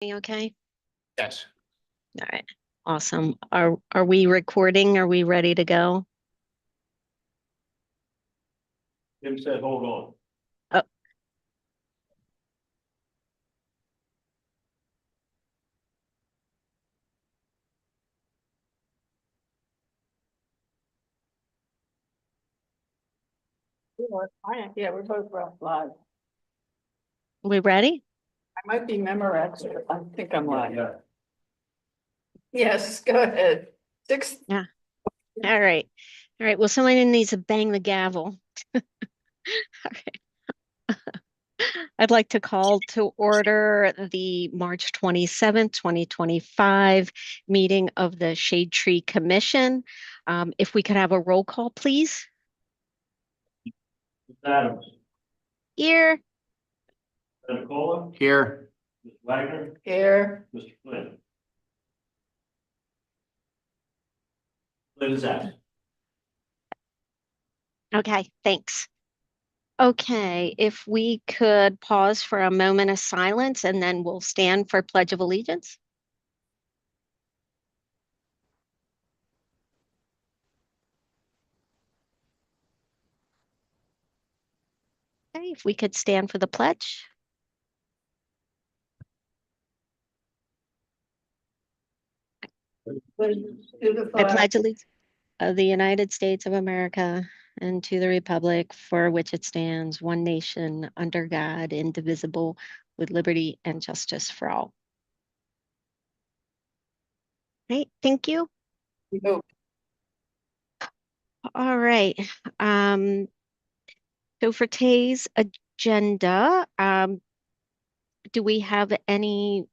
Okay. Yes. All right. Awesome. Are we recording? Are we ready to go? Jim said, hold on. Oh, Yeah, we're both live. we ready? I might be Memorex, but I think I'm live. Yeah. Yes, go ahead. Six. Yeah. All right. All right. Well, someone needs to bang the gavel. All right. I'd like to call to order the March 27th, 2025 meeting of the Shade Tree Commission. If we could have a roll call, please. Ms. Adams. Here. Mr. Nicola. Here. Ms. Wagner. Here. Mr. Flynn. Flynn is absent. Okay, thanks. Okay, if we could pause for a moment of silence and then we'll stand for Pledge of Allegiance. Okay, if we could stand for the pledge. I pledge allegiance of the United States of America and to the republic for which it stands, one nation, under God, indivisible, with liberty and justice for all. Right, thank you. All right. So for today's agenda, do we have any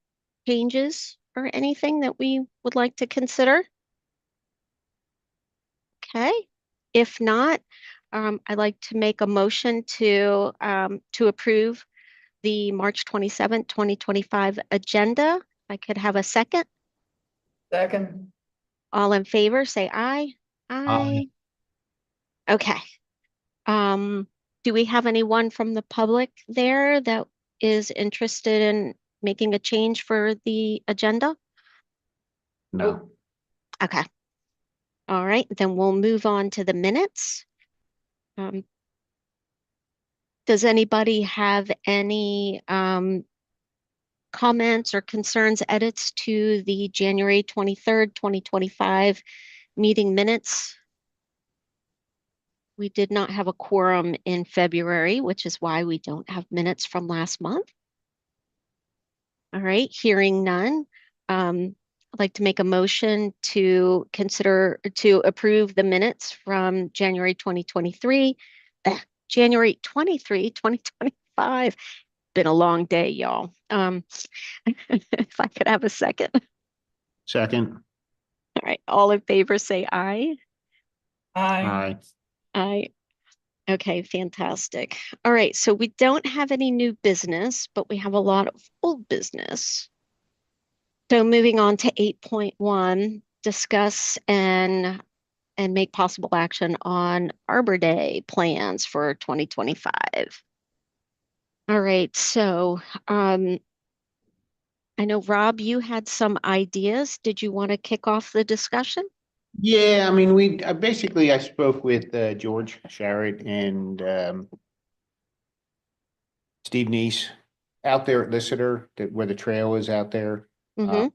changes or anything that we would like to consider? Okay, if not, I'd like to make a motion to approve the March 27th, 2025 agenda. If I could have a second. Second. All in favor, say aye. Aye. Okay. Do we have anyone from the public there that is interested in making a change for the agenda? No. Okay. All right, then we'll move on to the minutes. Does anybody have any comments or concerns, edits to the January 23rd, 2025 meeting minutes? We did not have a quorum in February, which is why we don't have minutes from last month. All right, hearing none. I'd like to make a motion to approve the minutes from January 2023, January 23, 2025. Been a long day, y'all. If I could have a second. Second. All right, all in favor, say aye. Aye. Aye. Okay, fantastic. All right, so we don't have any new business, but we have a lot of old business. So moving on to 8.1, discuss and make possible action on Arbor Day plans for 2025. All right, so I know, Rob, you had some ideas. Did you want to kick off the discussion? Yeah, I mean, I spoke with George Sharrett and Steve Neese out there at Lissitor, where the trail is out there. Mm-hmm.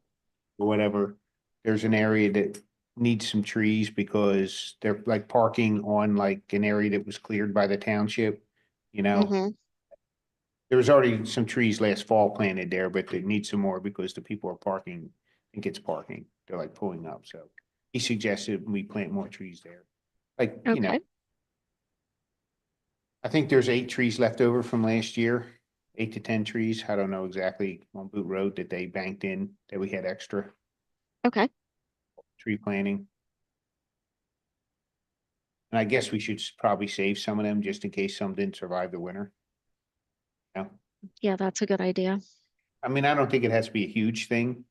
Or whatever. There's an area that needs some trees because they're like parking on like an area that was cleared by the township, you know. Mm-hmm. There was already some trees last fall planted there, but they need some more because the people are parking, I think it's parking. They're like pulling up, so he suggested we plant more trees there. Like, you know, Okay. I think there's 8 trees left over from last year, 8 to 10 trees. I don't know exactly on Boot Road that they banked in that we had extra Okay. tree planting. And I guess we should probably save some of them just in case some didn't survive the winter. Yeah. Yeah, that's a good idea. I mean, I don't think it has to be a huge thing.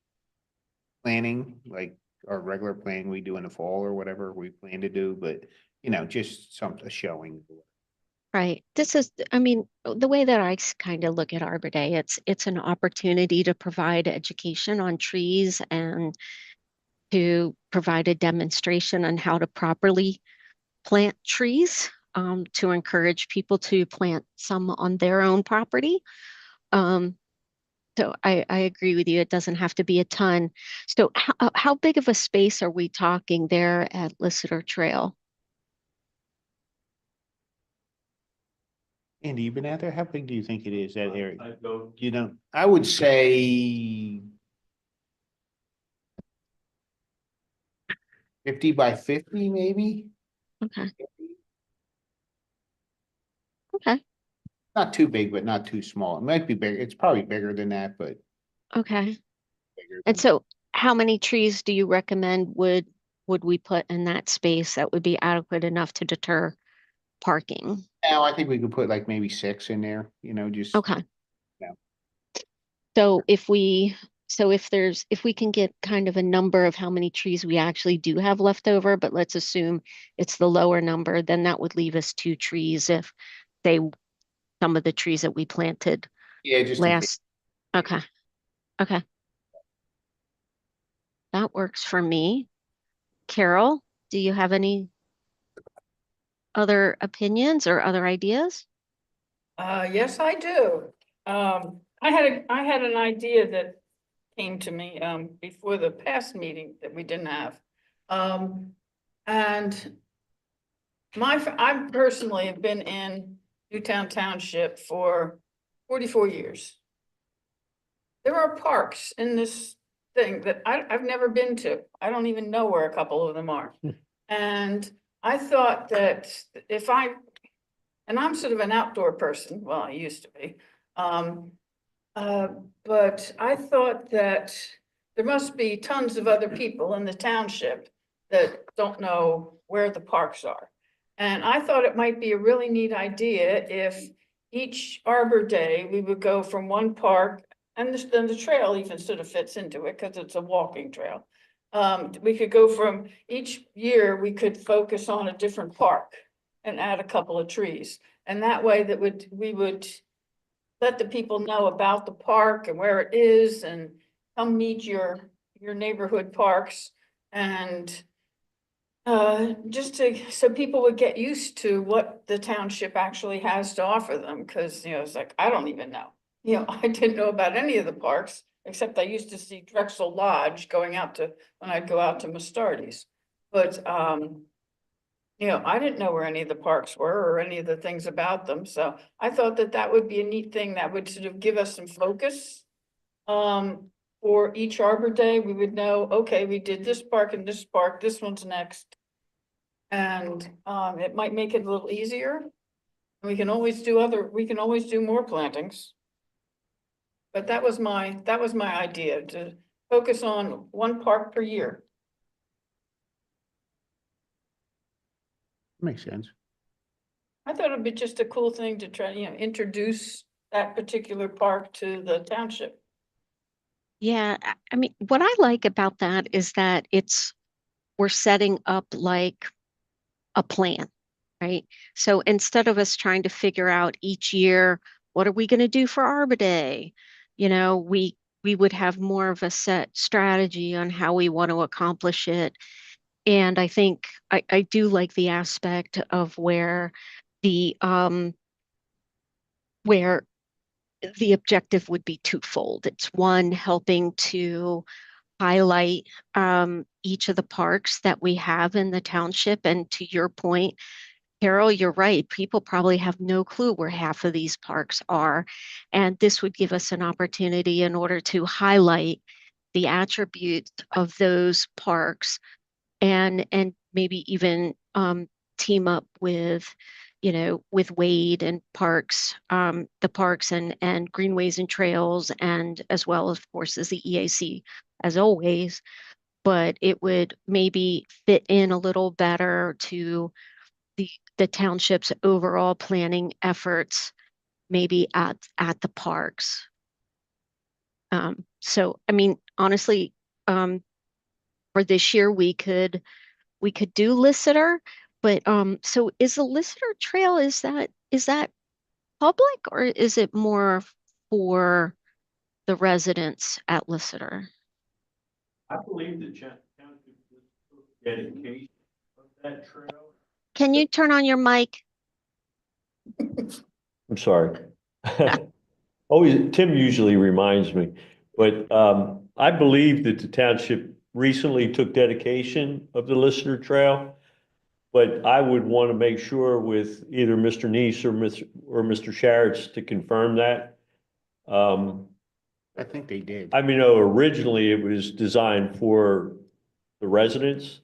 Planning, like our regular planning we do in the fall or whatever we plan to do, but you know, just a showing. Right. This is, I mean, the way that I kind of look at Arbor Day, it's an opportunity to provide education on trees and to provide a demonstration on how to properly plant trees, to encourage people to plant some on their own property. Um, so I agree with you. It doesn't have to be a ton. So how big of a space are we talking there at Lissitor Trail? Andy, you been out there? How big do you think it is, that area? You know, I would say 50 by 50, maybe? Okay. Okay. Not too big, but not too small. It might be bigger. It's probably bigger than that, but Okay. bigger And than. so how many trees do you recommend would we put in that space that would be adequate enough to deter parking? Now, I think we could put like maybe 6 in there, just, Okay. yeah. So if we can get kind of a number of how many trees we actually do have left over, but let's assume it's the lower number, then that would leave us 2 trees if they some of the trees that we planted Yeah, just in case. last. Okay. Okay. That works for me. Carol, do you have any other opinions or other ideas? Yes, I do. I had an idea that came to me, before the past meeting that we didn't have. And I personally have been in Newtown Township for 44 years. There are parks in this thing that I've never been to. I don't even know where a couple of them are. And I thought that and I'm sort of an outdoor person, well, I used to be. Um, but I thought that there must be tons of other people in the township that don't know where the parks are. And I thought it might be a really neat idea if each Arbor Day, we would go from one park, and then the trail even sort of fits into it because it's a walking trail. We could go from each year, we could focus on a different park and add a couple of trees. And that way we would let the people know about the park and where it is and come meet your neighborhood parks. And so people would get used to what the township actually has to offer them, because, it's like, I don't even know. I didn't know about any of the parks, except I used to see Drexel Lodge when I'd go out to Mustardies. But, I didn't know where any of the parks were or any of the things about them, so I thought that that would be a neat thing that would sort of give us some focus. For each Arbor Day, we would know, okay, we did this park and this park, this one's next. And, it might make it a little easier. We can always do more plantings. But that was my idea, to focus on one park per year. Makes sense. I thought it'd be just a cool thing to try, introduce that particular park to the township. Yeah, I mean, what I like about that is that we're setting up like a plan, right? So instead of us trying to figure out each year, what are we going to do for Arbor Day? We would have more of a set strategy on how we want to accomplish it. And I think I do like the aspect of the um where the objective would be twofold. It's one, helping to highlight each of the parks that we have in the township. And to your point, Carol, you're right. People probably have no clue where half of these parks are. And this would give us an opportunity in order to highlight the attributes of those parks and maybe even team up with with Wade and parks, the parks and greenways and trails, and as well as, of course, as the EAC as always. But it would maybe fit in a little better to the township's overall planning efforts, maybe at the parks. So I mean, honestly, for this year we could do Lissitor, but so is the Lissitor Trail, is that is that public or is it more for the residents at Lissitor? I believe the township dedication of that trail. Can you turn on your mic? I'm sorry. Always, Tim usually reminds me, but I believe that the township recently took dedication of the Listener Trail. But I would want to make sure with either Mr. Neese or Mr. Sharretts to confirm that. I think they did. I mean, originally it was designed for the residents,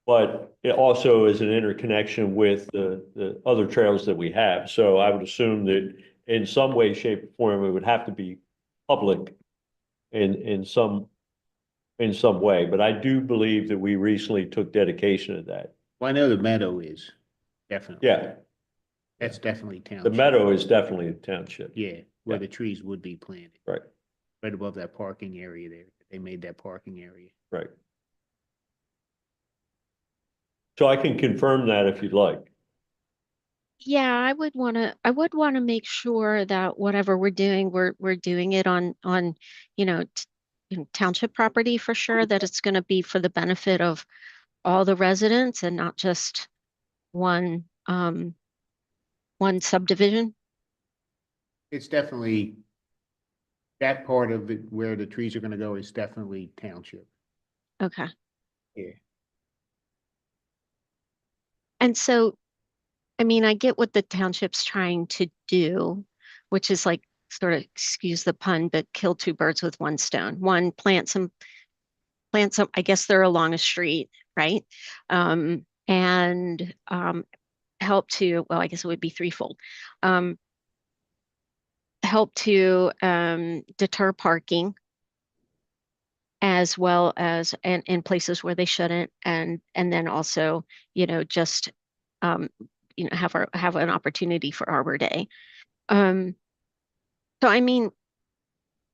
but it also is an interconnection with the other trails that we have. So I would assume that in some way, shape, or form, it would have to be public in some way. But I do believe that we recently took dedication of that. Well, I know the meadow is, definitely. Yeah, That's definitely the township. meadow is definitely a township. Yeah, where Yeah. the trees would be planted. Right, Right above that parking area there. They made that parking area. right. So I can confirm that if you'd like. Yeah, I would want to make sure that whatever we're doing, we're doing it on, township property for sure, that it's going to be for the benefit of all the residents and not just one one subdivision. It's definitely, that part of it where the trees are gonna go is definitely township. Okay. Yeah. And so, I mean, I get what the township's trying to do, which is like sort of, excuse the pun, but kill two birds with one stone. One, plant some, I guess they're along a street, right? And help to, well, I guess it would be threefold. Um, help to deter parking as well as and in places where they shouldn't, and then also, just um, have an opportunity for Arbor Day. Um, so I mean,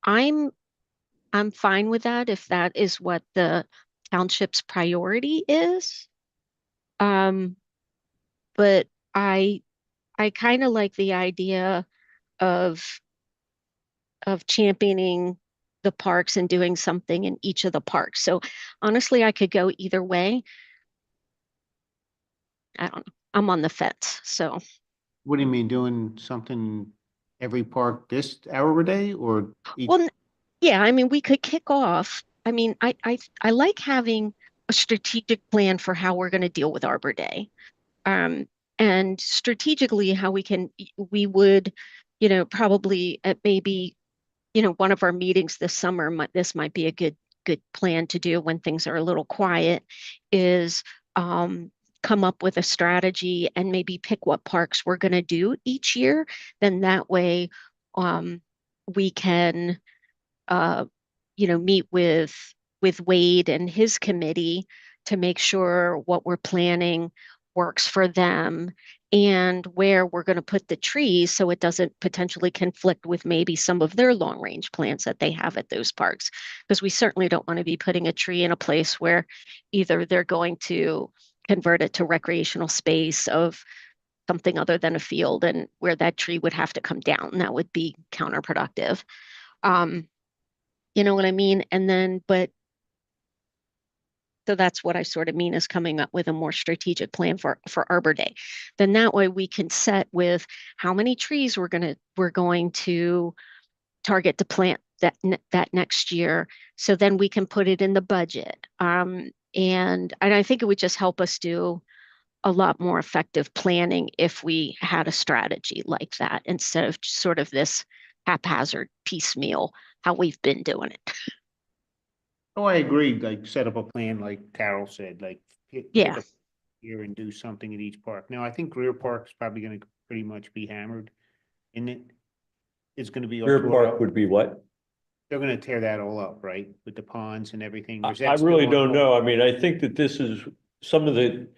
I'm I'm fine with that if that is what the township's priority is. Um, but I kind of like the idea of championing the parks and doing something in each of the parks. So honestly, I could go either way. I don't know. I'm on the fence. So, What do you mean, doing something every park this Arbor Day or? well, yeah, I mean, we could kick off. I mean, I like having a strategic plan for how we're going to deal with Arbor Day. And strategically how we would, probably at maybe, one of our meetings this summer, this might be a good plan to do when things are a little quiet, is come up with a strategy and maybe pick what parks we're going to do each year. Then that way, we can, uh, meet with Wade and his committee to make sure what we're planning works for them and where we're going to put the trees so it doesn't potentially conflict with maybe some of their long range plans that they have at those parks. Because we certainly don't want to be putting a tree in a place where either they're going to convert it to recreational space of something other than a field and where that tree would have to come down. That would be counterproductive. Um, you know what I mean? And then, but so that's what I sort of mean is coming up with a more strategic plan for Arbor Day. Then that way we can set with how many trees we're going to target to plant that next year. So then we can put it in the budget. And I think it would just help us do a lot more effective planning if we had a strategy like that instead of sort of this haphazard piecemeal how we've been doing it. Oh, I agree, like set up a plan, like Carol said, like pick Yeah. a here and do something at each park. Now, I think Greer Park's probably gonna pretty much be hammered. And it's gonna be all Rear tore Park up. would be what? They're gonna tear that all up, right? With the ponds and everything. Or is I that still really on don't hold? know. I mean, I think that this is some of the,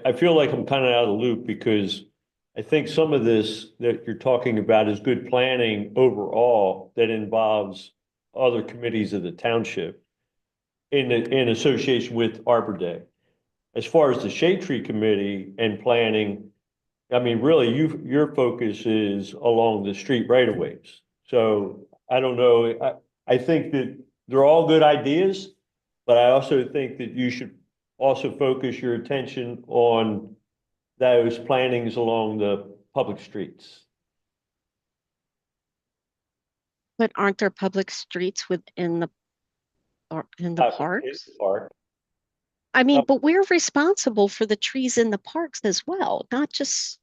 I feel like I'm kind of out of the loop because I think some of this that you're talking about is good planning overall that involves other committees of the township in association with Arbor Day. As far as the Shade Tree Committee and planning, I mean, really, your focus is along the street right of ways. So I don't know, I think that they're all good ideas, but I also think that you should also focus your attention on those plantings along the public streets. But aren't there public streets within the, or in the In parks? the park. I mean, but we're responsible for the trees in the parks as well, not just,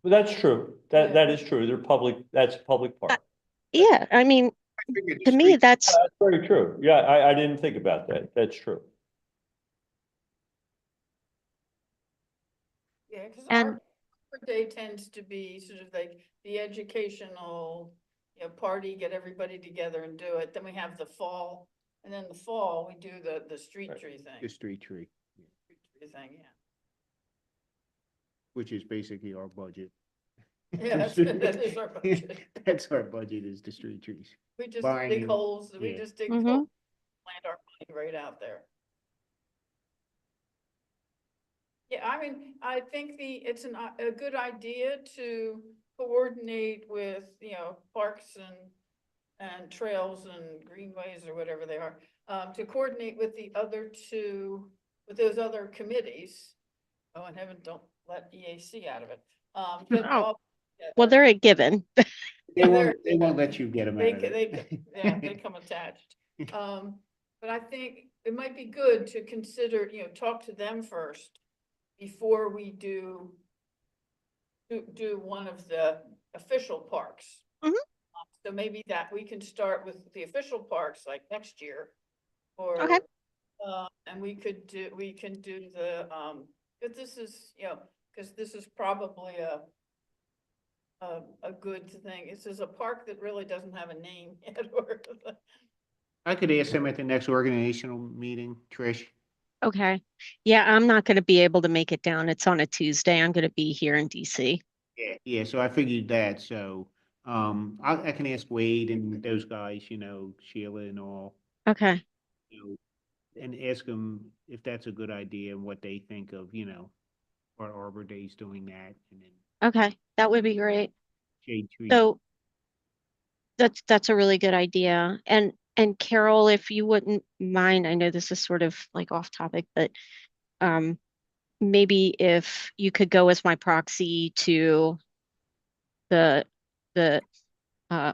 But that's true. That is true. They're public, that's a public park. yeah, I mean, I figured the to me, street- that's, That's very true. Yeah, I didn't think about that. That's true. Yeah, because And- Arbor Day tends to be sort of like the educational, party, get everybody together and do it. Then we have the fall, and then the fall, we do the street Right. tree thing. The street tree, Street tree thing, yeah. which is basically our budget. Yeah, that is our budget. That's our budget, is the street trees. We just dig Buying- holes, we yeah. just dig Mhm. holes, plant our money right out there. Yeah, I mean, I think it's a good idea to coordinate with, parks and trails and greenways or whatever they are, to coordinate with the other two, with those other committees. Oh, and heaven, don't let EAC out of it. But Oh. all- yeah, well, they're a given. They won't let you get them They, out of it. they come attached. But I think it might be good to consider, talk to them first before we do one of the official parks. Mhm. So maybe that we can start with the official parks like next year. Or, Okay. and we can do the, but this is, because this is probably a good thing. This is a park that really doesn't have a name yet, or I could ask them at the next organizational meeting, Trish. Okay. Yeah, I'm not going to be able to make it down. It's on a Tuesday. I'm going to be here in DC. Yeah, so I figured that, so, I can ask Wade and those guys, Sheila and all, Okay. and ask them if that's a good idea and what they think of, our Arbor Days doing that, and then Okay. That would be great. shade trees. So that's a really good idea. And Carol, if you wouldn't mind, I know this is sort of like off topic, but maybe if you could go as my proxy to the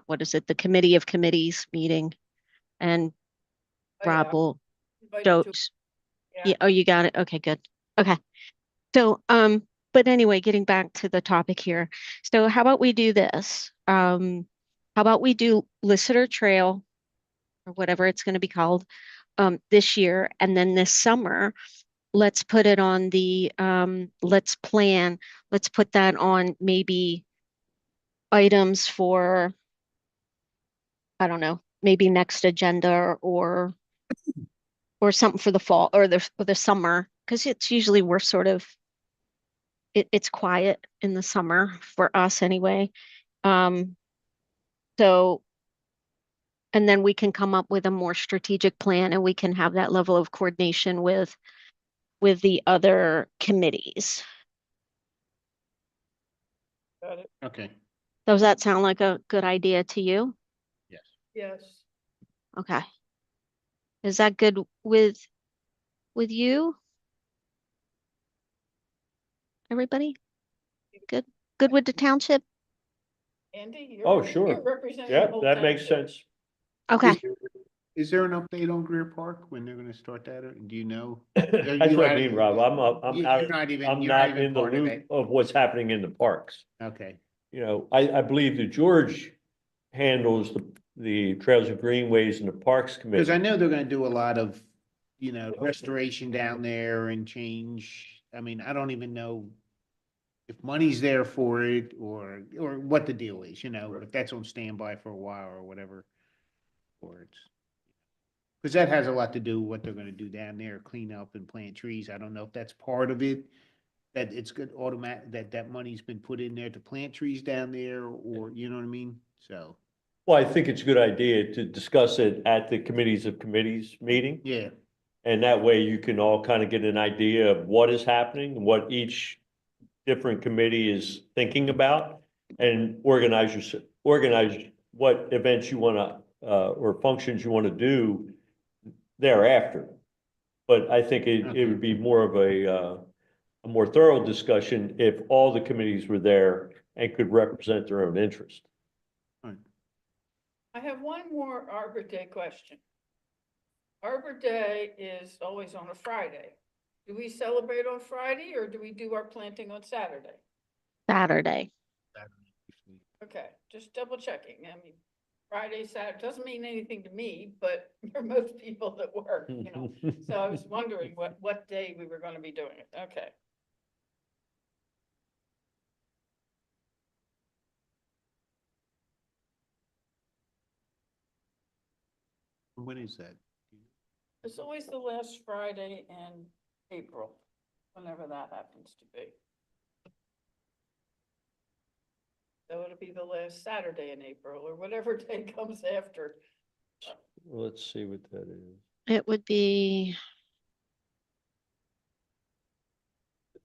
what is it, the Committee of Committees meeting, and Oh, yeah. Rob will Invite don't. to- Yeah, oh, you got it. Okay, good. Okay. So, but anyway, getting back to the topic here. So how about we do this? How about we do Listener Trail, or whatever it's going to be called, this year, and then this summer, let's put it on the, let's put that on maybe items for, I don't know, maybe next agenda, or something for the fall or the summer, because it's usually we're sort of it's quiet in the summer for us anyway. So, and then we can come up with a more strategic plan, and we can have that level of coordination with the other committees. Got it. Okay, Does that sound like a good idea to you? yes. Yes. Okay. Is that good with you? Everybody? Good? Good with the township? Andy, Oh, you're sure. representing. the Yeah, whole that makes township. sense. Okay. Is there an update on Greer Park, when they're gonna start that, or do you know? That's you what I out- mean, Rob. I'm You're out, not even, I'm you're not not even in the part of loop it. of what's happening in the parks. Okay, I believe that George handles the Trails and Greenways and the Parks because I Committee. know they're gonna do a lot of, restoration down there and change. I mean, I don't even know if money's there for it, or what the deal is, if that's on standby for a while or whatever. Or it's, because that has a lot to do with what they're gonna do down there, clean up and plant trees. I don't know if that's part of it. That it's good that money's been put in there to plant trees down there, or, you know what I mean? So, Well, I think it's a good idea to discuss it at the Committees of Committees meeting. yeah, And that way you can all kind of get an idea of what is happening, what each different committee is thinking about and organize what events you want to, or functions you want to do thereafter. But I think it would be more of a more thorough discussion if all the committees were there and could represent their own interest. I have one more Arbor Day question. Arbor Day is always on a Friday. Do we celebrate on Friday or do we do our planting on Saturday? Saturday. Okay, just double checking. I mean, Friday, Saturday, doesn't mean anything to me, but for most people that work, you know. So I was wondering what day we were gonna be doing it. Okay. When is that? It's always the last Friday in April, whenever that happens to be. So it'll be the last Saturday in April or whatever day comes after. Let's see what that is. It would be,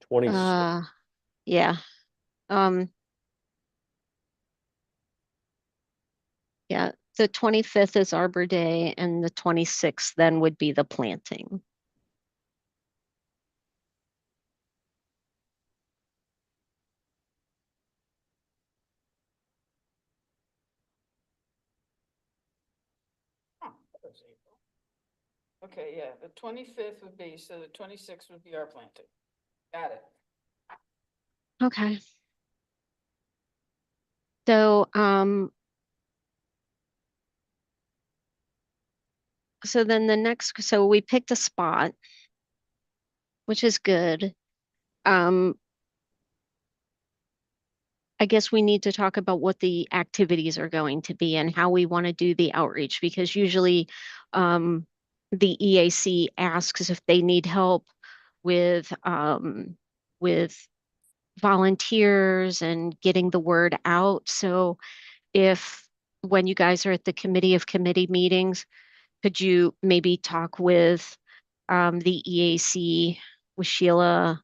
20, yeah. Um, yeah, the 25th is Arbor Day and the 26th then would be the planting. Huh, that was April. Okay, yeah, the 25th would be, so the 26th would be our planting. Got it. Okay. So, so then the next, so we picked a spot, which is good. I guess we need to talk about what the activities are going to be and how we want to do the outreach, because usually the EAC asks if they need help with volunteers and getting the word out. So if when you guys are at the committee of committee meetings, could you maybe talk with the EAC, with Sheila,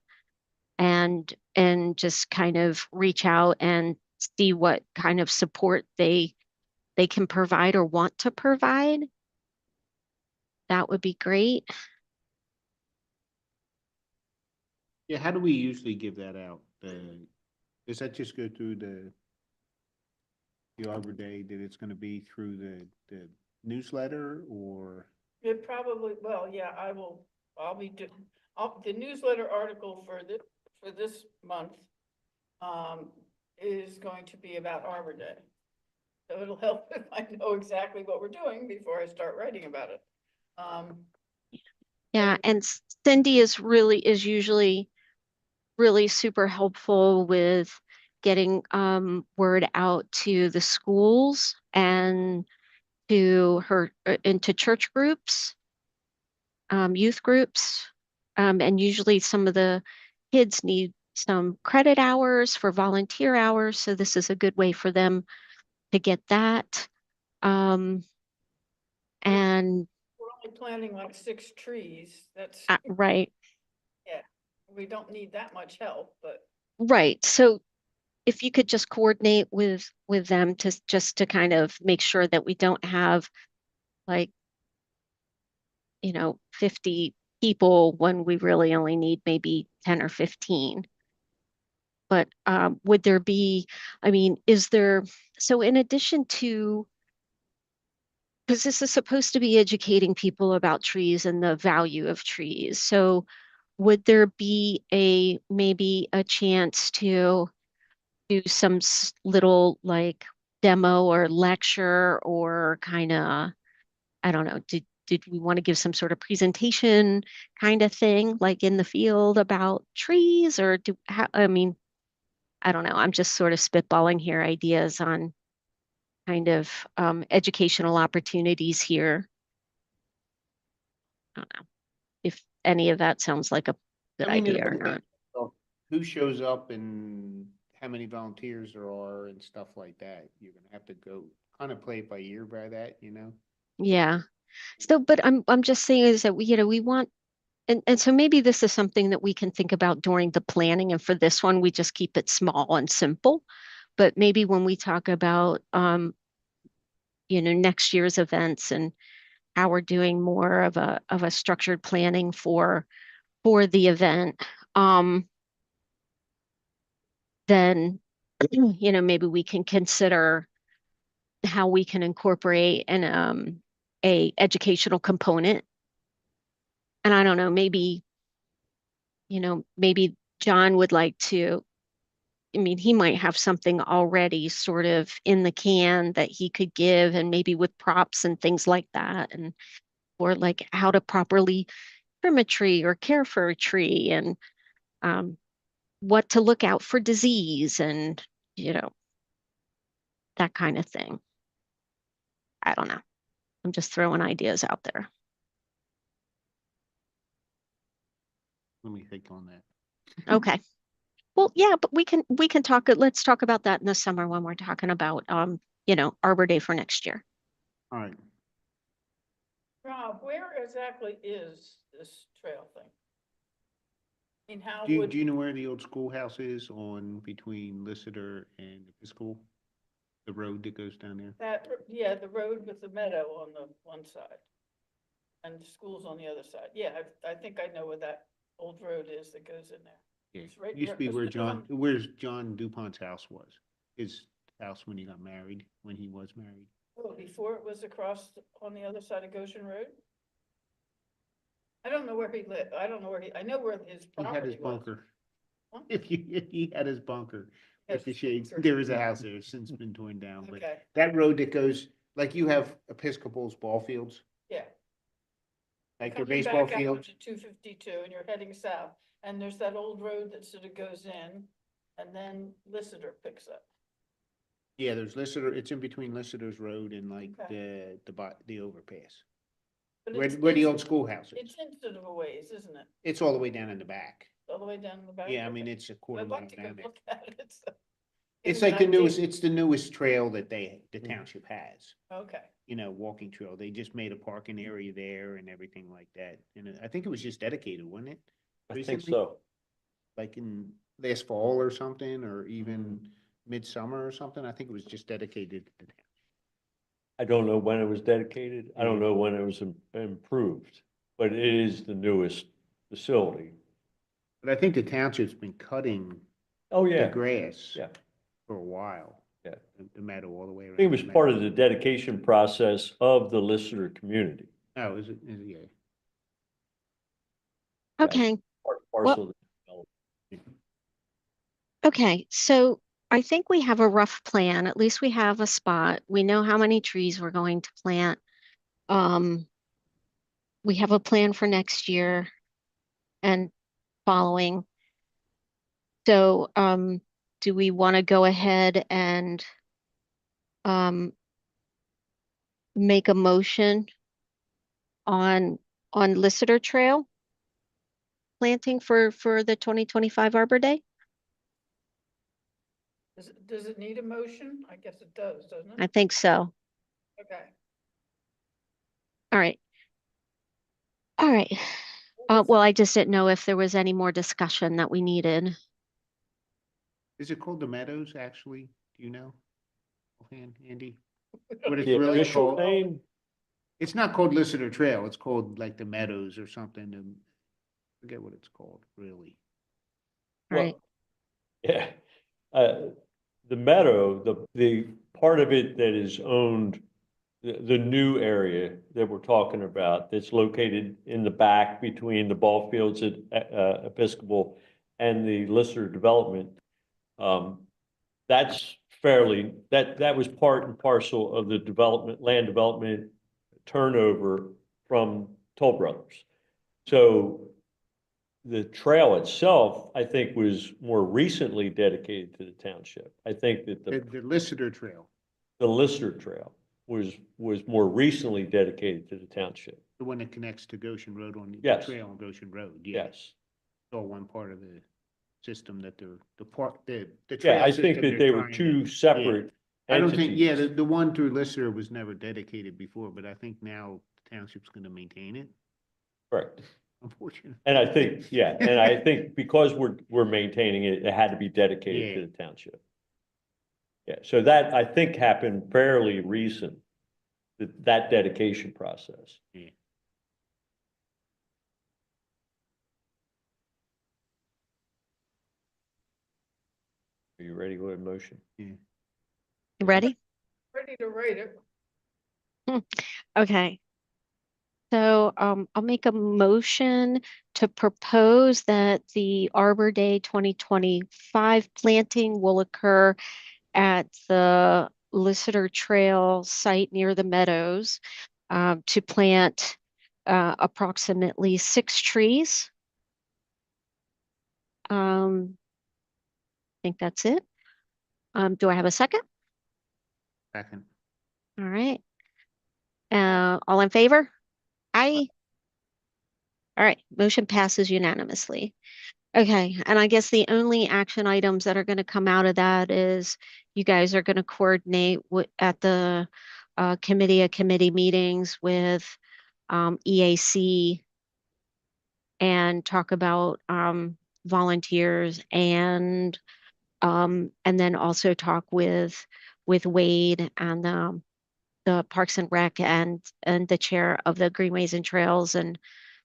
and just kind of reach out and see what kind of support they can provide or want to provide? That would be great. Yeah, how do we usually give that out? Does that just go through the Arbor Day, that it's gonna be through the newsletter or? It probably, well, yeah, I'll be doing, the newsletter article for this month is going to be about Arbor Day. So it'll help if I know exactly what we're doing before I start writing about it. Yeah, and Cindy is usually really super helpful with getting word out to the schools and to her into church groups, youth groups, and usually some of the kids need some credit hours for volunteer hours, so this is a good way for them to get that. And We're only planting like 6 trees. That's, right, yeah, we don't need that much help, but right. So if you could just coordinate with them to just to kind of make sure that we don't have like, 50 people when we really only need maybe 10 or 15. But would there be, I mean, is there, so in addition to, because this is supposed to be educating people about trees and the value of trees. So would there be maybe a chance to do some little like demo or lecture or kind of, I don't know, did we want to give some sort of presentation kind of thing like in the field about trees, or I mean, I don't know. I'm just sort of spitballing here ideas on kind of educational opportunities here. I don't know if any of that sounds like a good I mean, idea or not. Who shows up and how many volunteers there are and stuff like that. You're gonna have to go kind of play it by ear by that, you know? Yeah. So, but I'm just saying is that we want and so maybe this is something that we can think about during the planning, and for this one, we just keep it small and simple. But maybe when we talk about, next year's events and how we're doing more of a structured planning for the event, then, maybe we can consider how we can incorporate a educational component. And I don't know, maybe John would like to, I mean, he might have something already sort of in the can that he could give, and maybe with props and things like that, and or like how to properly trim a tree or care for a tree, and um, what to look out for disease, and that kind of thing. I don't know. I'm just throwing ideas out there. Let me think on that. Okay. Well, yeah, but we can talk, let's talk about that in the summer when we're talking about Arbor Day for next year. All right. Rob, where exactly is this trail thing? I mean, how Do would, you know where the old schoolhouse is on between Lissitor and Episcopal? The road that goes down there? that, yeah, the road with the meadow on the one side and the school's on the other side. Yeah, I think I know where that old road is that goes in there. Yeah, It's right- used to be right- where it's where's John DuPont's house was. His house when he got married, when he was married. Oh, before it was across on the other side of Goshen Road? I don't know where he lived. I don't know where I know where his He had property his was. bunker. Huh? If he had his bunker with Yes, the shades, bunker. there is a house there, it's since been torn down, but Okay, that road that goes, like you have Episcopal's ball fields, yeah. like their Coming baseball back out fields. to 252 and you're heading south, and there's that old road that sort of goes in, and then Lissitor picks up. Yeah, there's Lissitor, it's in between Lissitor's Road and like Okay. the overpass. But Where, it's where the in- old schoolhouse is. It's instant of a ways, isn't it? It's all the way down in the back. All the way down the back. Yeah, I mean, Okay. it's a quarter I'd mile like to go down there. look at it. So It's get an like the idea. newest, it's the newest trail that the Mm. township has, Okay, walking trail. They just made a parking area there and everything like that. And I think it was just dedicated, wasn't it? I think Recently? so. Like in last fall or something, or even midsummer or something. I think it was just dedicated to the town. I don't know when it was dedicated. I don't know when it was improved, but it is the newest facility. But I think the township's been cutting Oh, the yeah. grass Yeah. for a while. Yeah. The meadow all the way around. I think it was the part meadow. of the dedication process of the Lister community. Oh, is it, yeah. Okay. Parcel of the development. Okay, so I think we have a rough plan. At least we have a spot. We know how many trees we're going to plant. We have a plan for next year and following. So, do we want to go ahead and um, make a motion on Lissitor Trail planting for the 2025 Arbor Day? does it need a motion? I guess it does, doesn't I it? think so. Okay. All right. All right. Well, I just didn't know if there was any more discussion that we needed. Is it called the Meadows, actually? Do you know? Offhand, Andy? What it's The really official called? name, It's not called Lissitor Trail. It's called like the Meadows or something. Forget what it's called, really. Right. well, yeah. The meadow, the part of it that is owned, the new area that we're talking about, that's located in the back between the ball fields at Episcopal and the Lister development. That's fairly, that was part and parcel of the land development turnover from Toll Brothers. So the trail itself, I think, was more recently dedicated to the township. I think that The Lissitor Trail, the Lister Trail was more recently dedicated to the township. the one that connects to Goshen Road on the Yes. trail on Goshen Road. Yeah. Yes. It's all one part of the system that the park, the Yeah, trail I think system that they're they were trying two to- separate I don't think, yeah, entities. the one through Lister was never dedicated before, but I think now the township's gonna maintain it. Correct. unfortunately. And I think, yeah, and I think because we're maintaining it, it had to be dedicated to Yeah. the township. Yeah, so that I think happened fairly recent, that dedication process. Yeah. Are you ready with a motion? Yeah. Ready? Ready to write it. Okay. So I'll make a motion to propose that the Arbor Day 2025 planting will occur at the Lissitor Trail site near the meadows to plant approximately 6 trees. I think that's it. Do I have a second? Second. All right. All in favor? Aye. All right, motion passes unanimously. Okay, and I guess the only action items that are going to come out of that is you guys are going to coordinate at the committee of committee meetings with EAC and talk about volunteers and then also talk with Wade and the Parks and Rec and the chair of the Greenways and Trails and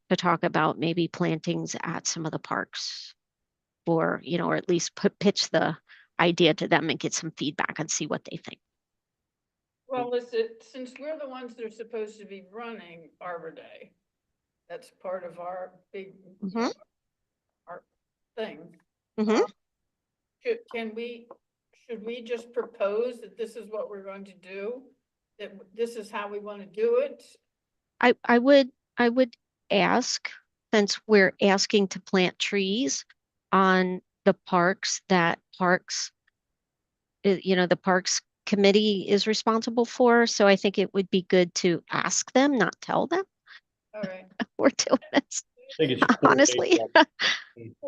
to talk about maybe plantings at some of the parks or, or at least pitch the idea to them and get some feedback and see what they think. Well, listen, since we're the ones that are supposed to be running Arbor Day, that's part of our big, Mhm. our thing. Mhm. Should we just propose that this is what we're going to do? That this is how we want to do it? I would ask, since we're asking to plant trees on the parks that the parks committee is responsible for. So I think it would be good to ask them, not tell them All right. we're doing this, I think it's honestly.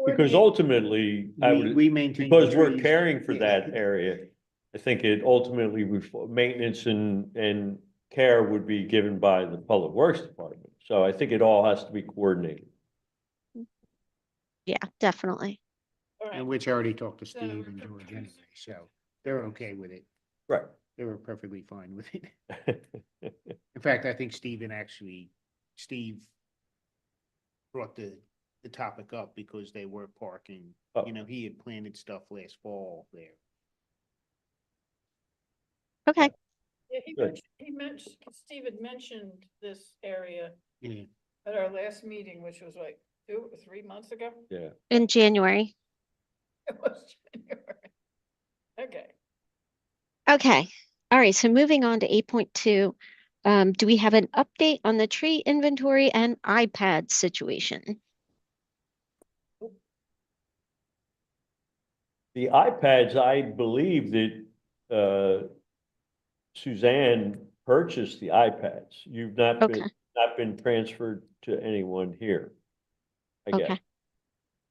because ultimately, I would, We maintain. because the we're trees. caring for Yeah. that area, I think it ultimately, maintenance and care would be given by the Public Works Department. So I think it all has to be coordinated. Yeah, definitely. All And right. which I already talked to So Steve and George anyway, so they're okay with it. Right. They were perfectly fine with it. In fact, I think Steve brought the topic up because they were parking. Oh. You know, he had planted stuff last fall there. Okay. Yeah, Good. Steve had mentioned this area Yeah. at our last meeting, which was like 2 or 3 months ago. Yeah. In January. It was January. Okay. Okay. All right. So moving on to 8.2. Do we have an update on the tree inventory and iPad situation? The iPads, I believe that Suzanne purchased the iPads. You've not been transferred to anyone here, I guess. Okay.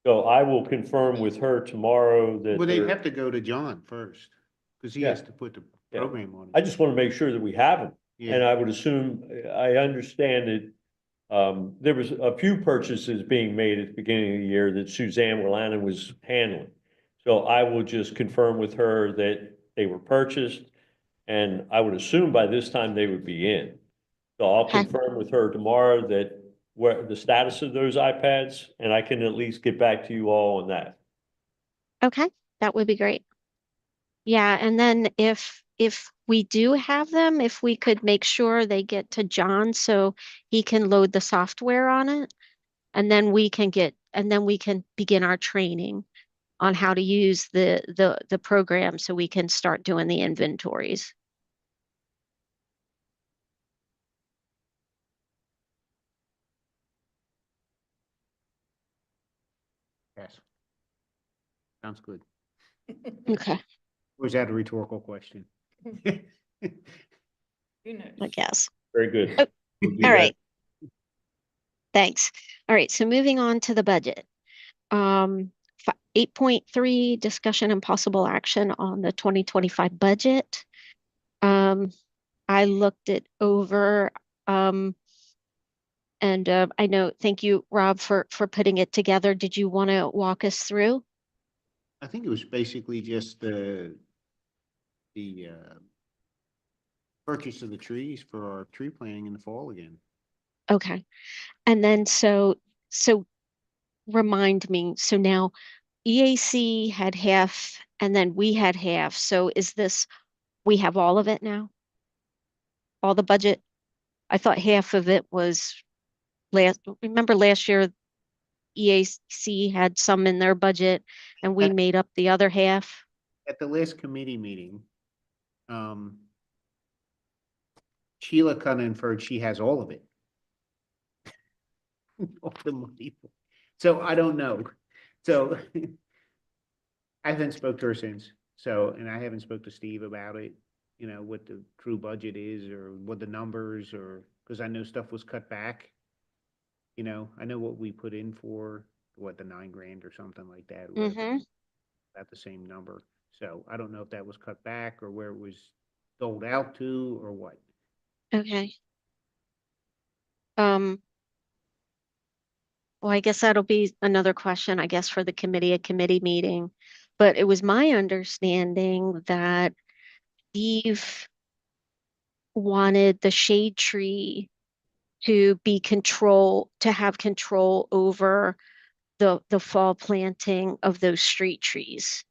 So I will confirm with her tomorrow that Well, they they're- have to go to John first, because he Yeah. has to put the Yeah. program on I it. just want to make sure that we have them. And Yeah. I would assume, I understand that there was a few purchases being made at the beginning of the year that Suzanne Willannon was handling. So I will just confirm with her that they were purchased, and I would assume by this time they would be in. So I'll Okay. confirm with her tomorrow that where the status of those iPads, and I can at least get back to you all on that. Okay. That would be great. Yeah. And then if we do have them, if we could make sure they get to John so he can load the software on it, and then we can begin our training on how to use the program so we can start doing the inventories. Yes. Sounds good. Okay. Was that a rhetorical question? Who knows? I guess. Very good. Oh, We'll do All that. right. Thanks. All right. So moving on to the budget. 8.3, discussion and possible action on the 2025 budget. I looked it over, and And I know, thank you, Rob, for putting it together. Did you want to walk us through? I think it was basically just the purchase of the trees for our tree planting in the fall again. Okay. And then so remind me, so now EAC had half and then we had half. So is this, we have all of it now? All the budget? I thought half of it was remember last year EAC had some in their budget and we At, made up the other half? at the last committee meeting, Sheila kind of inferred she has all of it. All the money. So I don't know. So I haven't spoke to her since. So, and I haven't spoke to Steve about it, you know, what the true budget is or what the numbers or, because I know stuff was cut back. You know, I know what we put in for, what, the 9 grand or something like that. Mm-hmm. About the same number. So I don't know if that was cut back or where it was doled out to or what. Okay. Um, well, I guess that'll be another question, I guess, for the committee, a committee meeting. But it was my understanding that Steve wanted the shade tree to be to have control over the fall planting of those street trees.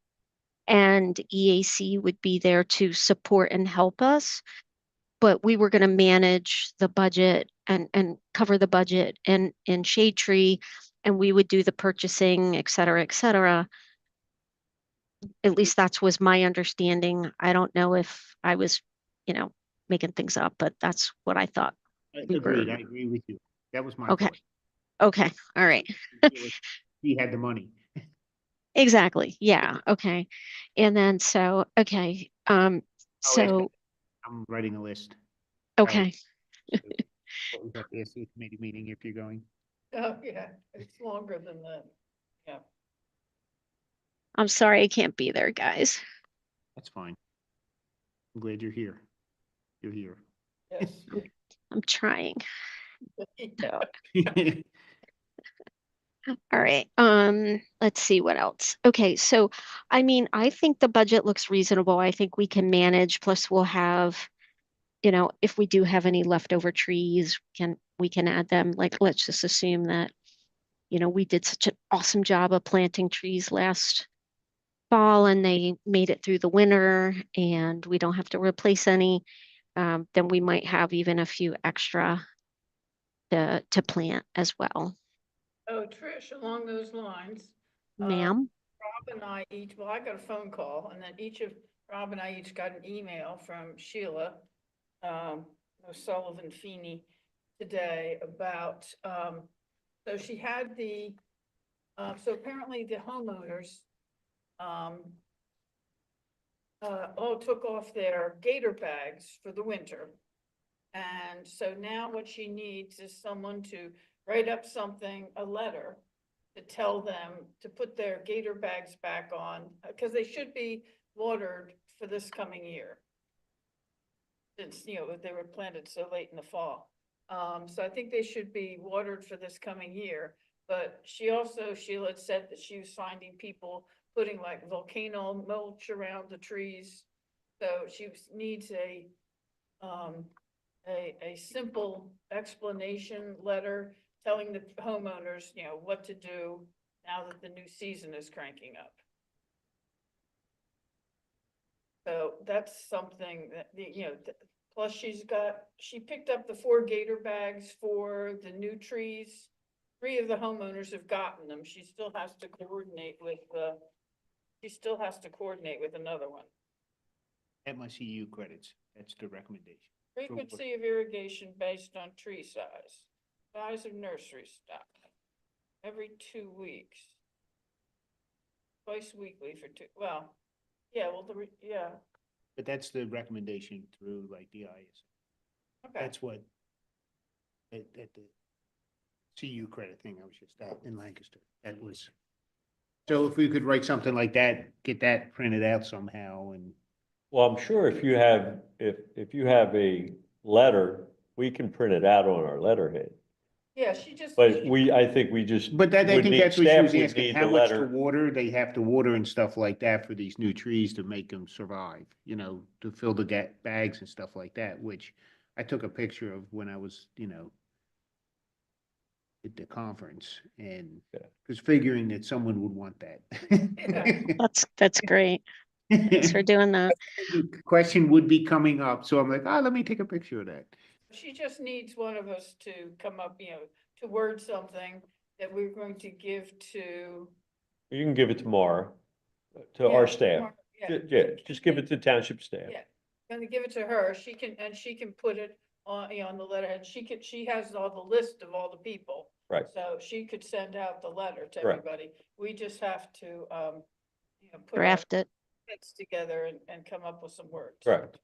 And EAC would be there to support and help us, but we were going to manage the budget and cover the budget and in shade tree, and we would do the purchasing, et cetera, et cetera. At least that's was my understanding. I don't know if I was, you know, making things up, but that's what I thought. We Agreed. were I agree with you. That was my okay. thought. Okay. All right. He had the money. Exactly. Yeah. Okay. And then so okay. I'll ask- So I'm writing a list. okay. What we have to ask the committee meeting if you're going. Oh, yeah, it's longer than that. Yeah. I'm sorry I can't be there, guys. That's fine. I'm glad you're here. You're here. Yes. I'm trying. So, Yeah. all right. Let's see what else. Okay, so I mean, I think the budget looks reasonable. I think we can manage, plus we'll have, you know, if we do have any leftover trees, we can add them. Like, let's just assume that, you know, we did such an awesome job of planting trees last fall and they made it through the winter and we don't have to replace any. Then we might have even a few extra to plant as well. Oh, Trish, along those lines, Ma'am? Rob and I each, well, I got a phone call and then Rob and I each got an email from Sheila O'Sullivan Feeney today about, so she had so apparently the homeowners all took off their gator bags for the winter. And so now what she needs is someone to write up something, a letter, to tell them to put their gator bags back on, because they should be watered for this coming year. Since, you know, they were planted so late in the fall. So I think they should be watered for this coming year. But Sheila said that she was finding people putting like volcano mulch around the trees. So she needs a simple explanation letter telling the homeowners, you know, what to do now that the new season is cranking up. So that's something that, you know, plus she picked up the 4 gator bags for the new trees. 3 of the homeowners have gotten them. She still has to coordinate with another one. MICU credits. That's the recommendation. Frequency of irrigation based on tree size of nursery stock, every 2 weeks. Twice weekly for 2, well, yeah, well, yeah, But that's the recommendation through like the IS. okay. That's what at the CU credit thing I was just at in Lancaster. That was. So if we could write something like that, get that printed out somehow and. Well, I'm sure if you have a letter, we can print it out on our letterhead. Yeah, she just. But I think we just. But that, I would think need- that's what she staff was would asking, need how the much to letter. water, they have to water and stuff like that for these new trees to make them survive, you know, to fill the bags and stuff like that, which I took a picture of when I was, you know, at the conference and Yeah. was figuring that someone would want that. That's great. Thanks for doing that. The question would be coming up, so I'm like, oh, let me take a picture of that. She just needs one of us to come up, to word something that we're going to give to. You can give it tomorrow to our Yeah, staff. tomorrow, yeah. Yeah, just give it to township staff. Yeah, gonna give it to her, she can put it on, on the letter, and she has all the list of all the people. Right. So she could send out the letter to Right. everybody, we just have to, put our Draft it. heads together and come up with some words. Correct.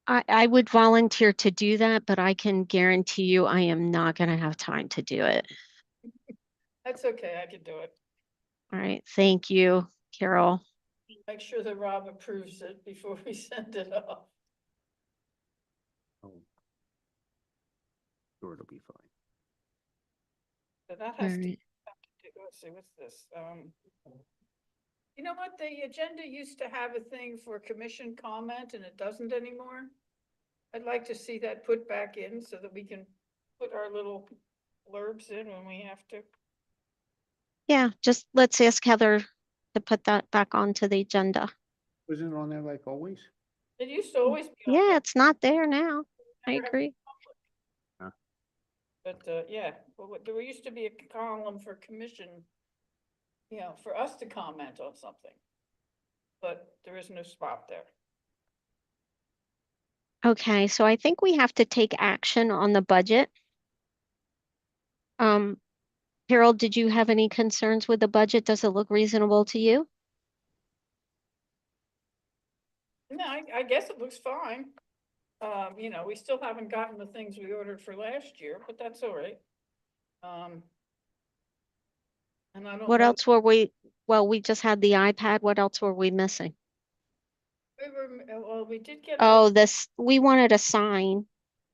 I would volunteer to do that, but I can guarantee you I am not going to have time to do it. That's okay, I can do it, All right. Thank you, Carol. make sure that Rob approves it before we send it off. Oh. Sure, it'll be fine. So that All has to, right. let's see, what's this, you know what, the agenda used to have a thing for commission comment and it doesn't anymore. I'd like to see that put back in so that we can put our little blurbs in when we have to. Yeah, just let's ask Heather to put that back onto the agenda. Wasn't it on there like always? It used to always be. on Yeah, there. it's not there now. I Never have agree. But, yeah, well, there used to be a column for commission, for us to comment on something. But there is no spot there. Okay, so I think we have to take action on the budget. Carol, did you have any concerns with the budget? Does it look reasonable to you? No, I guess it looks fine. We still haven't gotten the things we ordered for last year, but that's all right. And I don't What know, else were we, well, we just had the iPad. What else were we missing? we did get. Oh, we wanted a sign,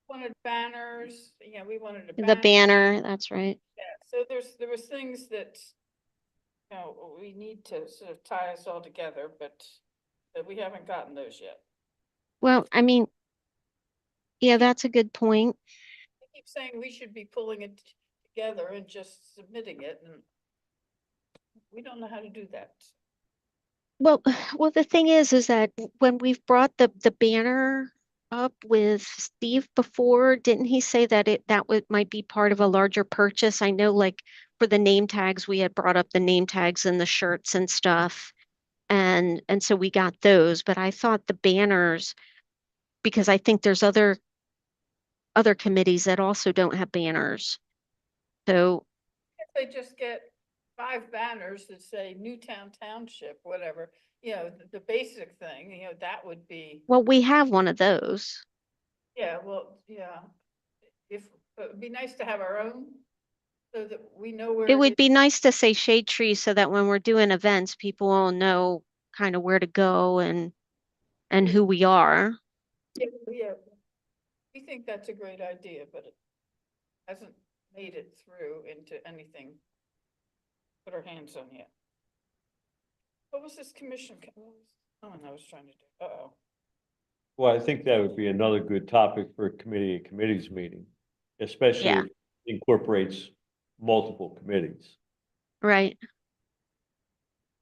Wanted banners, we wanted a the banner. banner, that's right. Yeah, so there was things that, we need to sort of tie us all together, but we haven't gotten those yet. Well, I mean, yeah, that's a good point. I keep saying we should be pulling it together and just submitting it, and we don't know how to do that. Well, the thing is that when we've brought the banner up with Steve before, didn't he say that might be part of a larger purchase? I know, like for the name tags, we had brought up the name tags and the shirts and stuff, and so we got those. But I thought the banners, because I think there's other committees that also don't have banners. So If they just get 5 banners that say Newtown Township, whatever, the basic thing, that would be. well, we have one of those. Yeah, well, yeah, it'd be nice to have our own, so that we know where. It would be nice to say shade tree so that when we're doing events, people will know kind of where to go and who we are. Yeah, we think that's a great idea, but it hasn't made it through into anything. Put our hands on yet. What was this commission? I was trying to do, uh-oh. Well, I think that would be another good topic for a committee of committees meeting, especially Yeah. if it incorporates multiple committees. Right.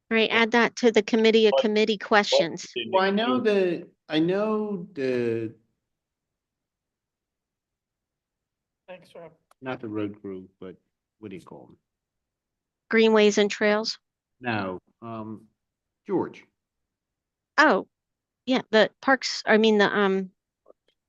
Right. Add that to the committee of committee questions. Well, I know the, Thanks, Rob. not the road crew, but what do you call them? Greenways and trails. No, George, Oh, yeah, the parks, I mean, the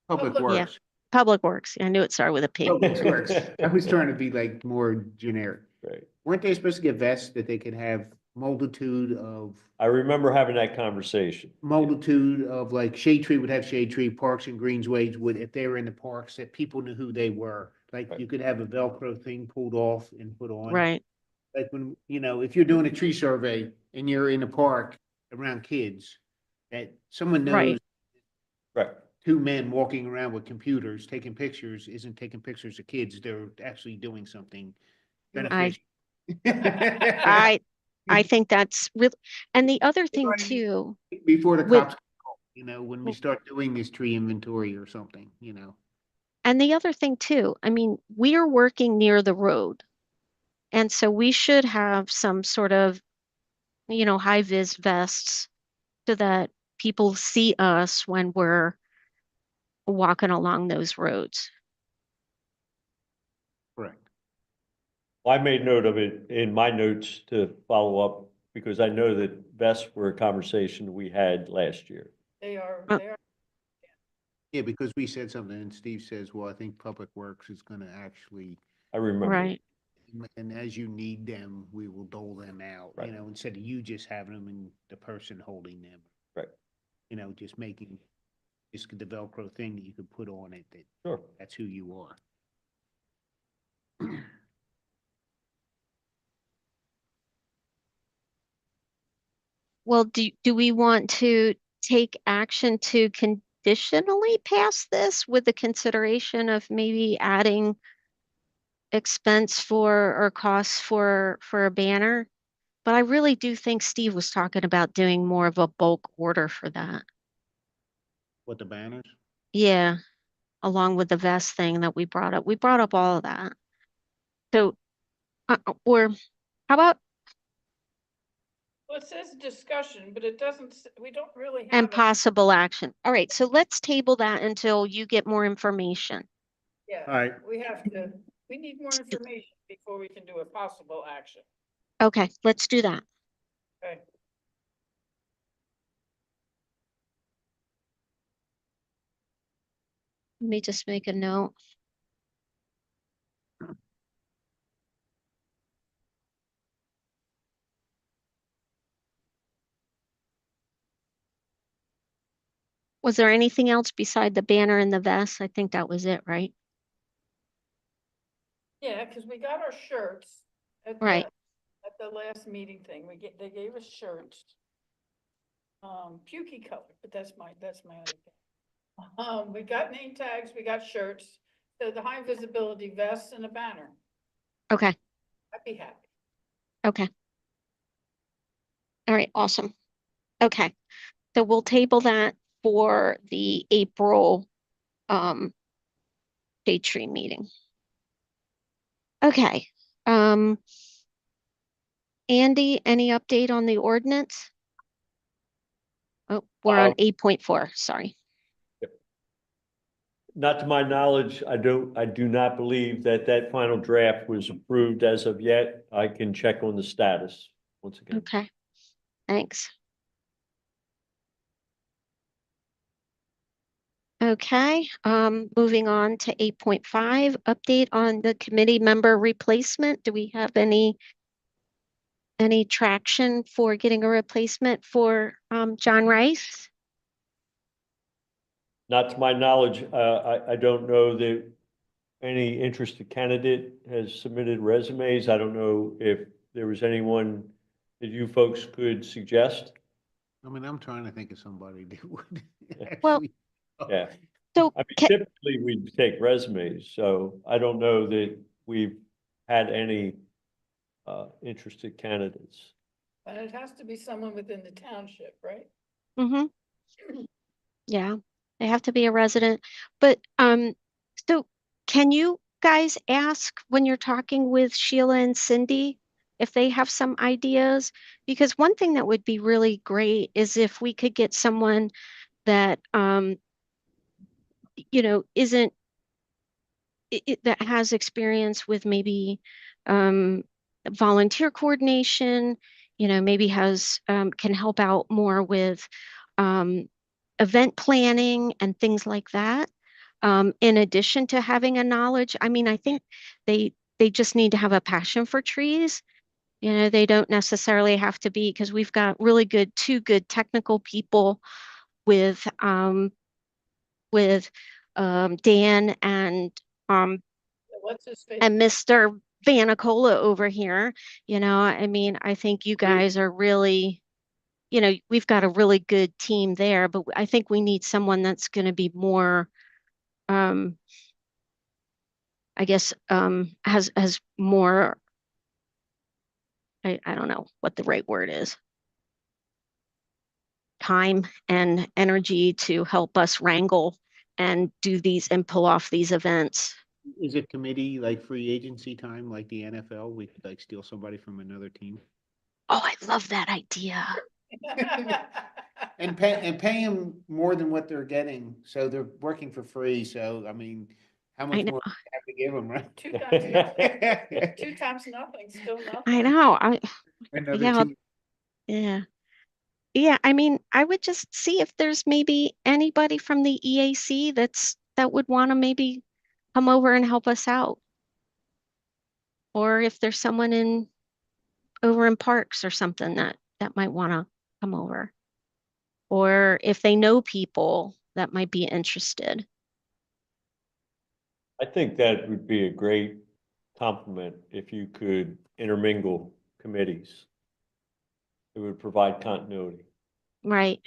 Public Public- Yeah. Works. Public Works. I knew it started with a P. Public Works. I was trying to be like more generic. Right. Weren't they supposed to get vests that they could have multitude of I remember having that conversation. like Shade Tree would have Shade Tree, Parks and Greensways would, if they were in the parks, that people knew who they were. Like Right. you could have a Velcro thing pulled off and put on. Right. Like when, if you're doing a tree survey and you're in a park around kids, that someone knows. Right. Right. two men walking around with computers, taking pictures, isn't taking pictures of kids, they're actually doing something beneficial. I I think that's real. And the other thing Right. too, Before the with cops, call, when we start doing this tree inventory or something, and the other thing too, I mean, we are working near the road. And so we should have some sort of, high vis vests so that people see us when we're walking along those roads. Correct. I made note of it in my notes to follow up because I know that vests were a conversation we had last year. They are, Uh, they are, Yeah, because we said something and Steve says, well, I think Public Works is gonna actually, I remember. Right. and as you need them, we will dole them out, Right. instead of you just having them and the person holding them. Right. Just making, just the Velcro thing that you could put on it, Sure. that's who you are. Well, do we want to take action to conditionally pass this with the consideration of maybe adding expense for or costs for a banner? But I really do think Steve was talking about doing more of a bulk order for that. What, the banners? Yeah, along with the vest thing that we brought up. We brought up all of that. So, or how about well, it says discussion, but it doesn't, we don't really and have. possible action? All right, so let's table that until you get more information. Yeah, All right. we need more information before we can do a possible action. Okay, let's do that. Okay. Let me just make a note. Was there anything else beside the banner and the vest? I think that was it, right? Yeah, because we got our shirts Right. at the last meeting thing. They gave us shirts. Pukey color, but that's my other thing. We got name tags, we got shirts, so the high visibility vests and a banner. Okay. I'd be happy. Okay. All right. Awesome. Okay. So we'll table that for the April shade tree meeting. Okay. Um, Andy, any update on the ordinance? Oh, we're on 8.4. Sorry. Not to my knowledge, I do not believe that final draft was approved as of yet. I can check on the status once again. Okay. Thanks. Okay, moving on to 8.5, update on the committee member replacement. Do we have any traction for getting a replacement for John Rice? Not to my knowledge, I don't know that any interested candidate has submitted resumes. I don't know if there was anyone that you folks could suggest. I'm trying to think of somebody that would Well, actually. Yeah. So I mean, typically we take resumes, so I don't know that we've had any interested candidates. But it has to be someone within the township, right? yeah, they have to be a resident. But so can you guys ask when you're talking with Sheila and Cindy if they have some ideas? Because one thing that would be really great is if we could get someone that isn't that has experience with maybe volunteer coordination, maybe can help out more with um, event planning and things like that. In addition to having a knowledge, I mean, I think they just need to have a passion for trees. They don't necessarily have to be, because we've got two good technical people with Dan um, What's his face? and Mr. Vanicola over here. I mean, I think you guys are really we've got a really good team there, but I think we need someone that's going to be more, I guess, has more, I don't know what the right word is, time and energy to help us wrangle and do these and pull off these events. Is it committee like free agency time, like the NFL? We could like steal somebody from another team Oh, I love that idea. and pay them more than what they're getting. So they're working for free. So, I mean, how I much know, more do you have to give them, right? 2 times nothing, 2 times nothing, still I nothing. know. Another Yeah, team. yeah. Yeah, I mean, I would just see if there's maybe anybody from the EAC that would want to maybe come over and help us out. Or if there's someone over in parks or something that might want to come over. Or if they know people that might be interested. I think that would be a great compliment if you could intermingle committees. It would provide continuity. Right.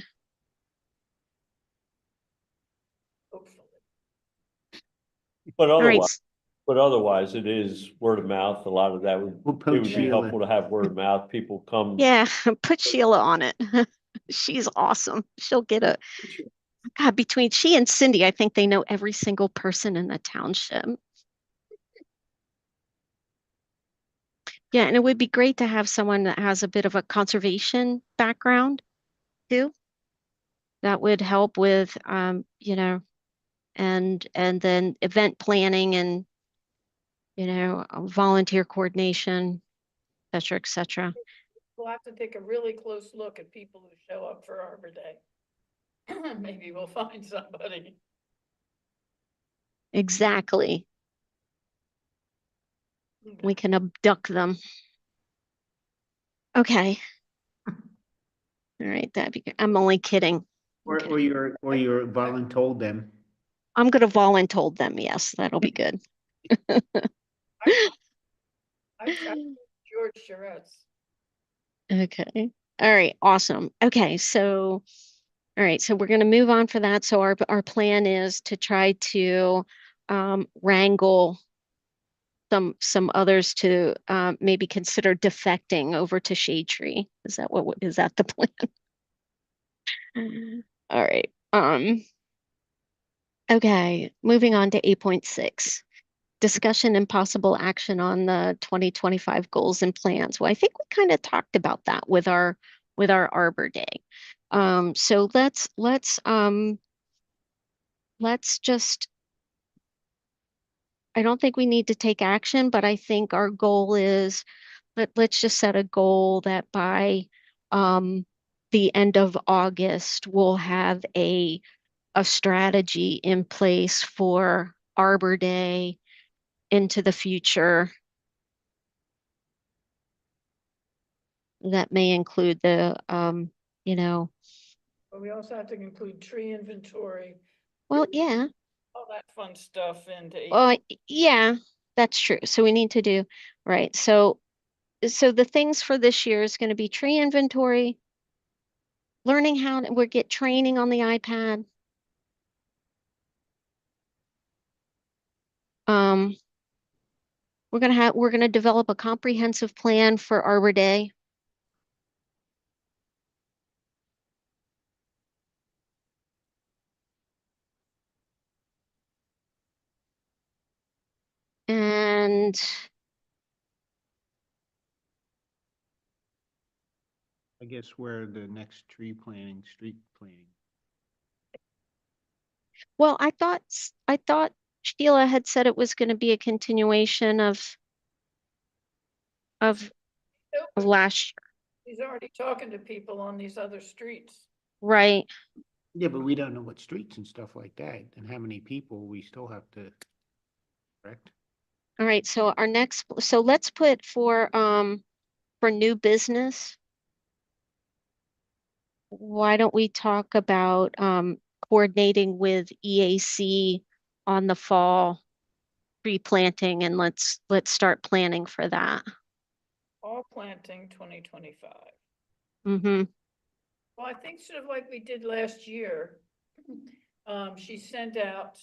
Hopefully. But All right. otherwise, it is word of mouth. A lot of that We'll it would poach be Sheila. helpful to have word of mouth. People come. Yeah, put Sheila on it. She's awesome. She'll get a God, between she and Cindy, I think they know every single person in the township. Yeah, and it would be great to have someone that has a bit of a conservation background too. That would help with and then event planning and volunteer coordination, et cetera. We'll have to take a really close look at people who show up for Arbor Day. Maybe we'll find somebody. Exactly. We can abduct them. Okay. All right, that'd be good. I'm only kidding. Okay. Or you're voluntold them. I'm gonna volunteer them. Yes, that'll be good. I George Charetz. Okay. All right. Awesome. Okay. So, all right. So we're going to move on for that. So our plan is to try to wrangle some others to maybe consider defecting over to Shade Tree. Is that the plan? All right. Okay. Moving on to 8.6. Discussion and possible action on the 2025 goals and plans. Well, I think we kind of talked about that with our Arbor Day. So let's just, I don't think we need to take action, but I think our goal is let's just set a goal that by the end of August we'll have a strategy in place for Arbor Day into the future. That may include But we also have to include tree inventory, well, yeah, all that fun stuff into well, yeah, that's true. So we need to do, right. So the things for this year is going to be tree inventory, learning how to, we get training on the iPad. Um, we're going to develop a comprehensive plan for Arbor Day. And I guess where the next street planning. well, I thought Sheila had said it was going to be a continuation of last He's already talking to people on these other streets. year, right? Yeah, but we don't know what streets and stuff like that and how many people we still have to, correct? All right, so so let's put for new business. Why don't we talk about coordinating with EAC on the fall tree planting and let's start planning for that. All planting 2025. Mm-hmm. Well, I think sort of like we did last year. She sent out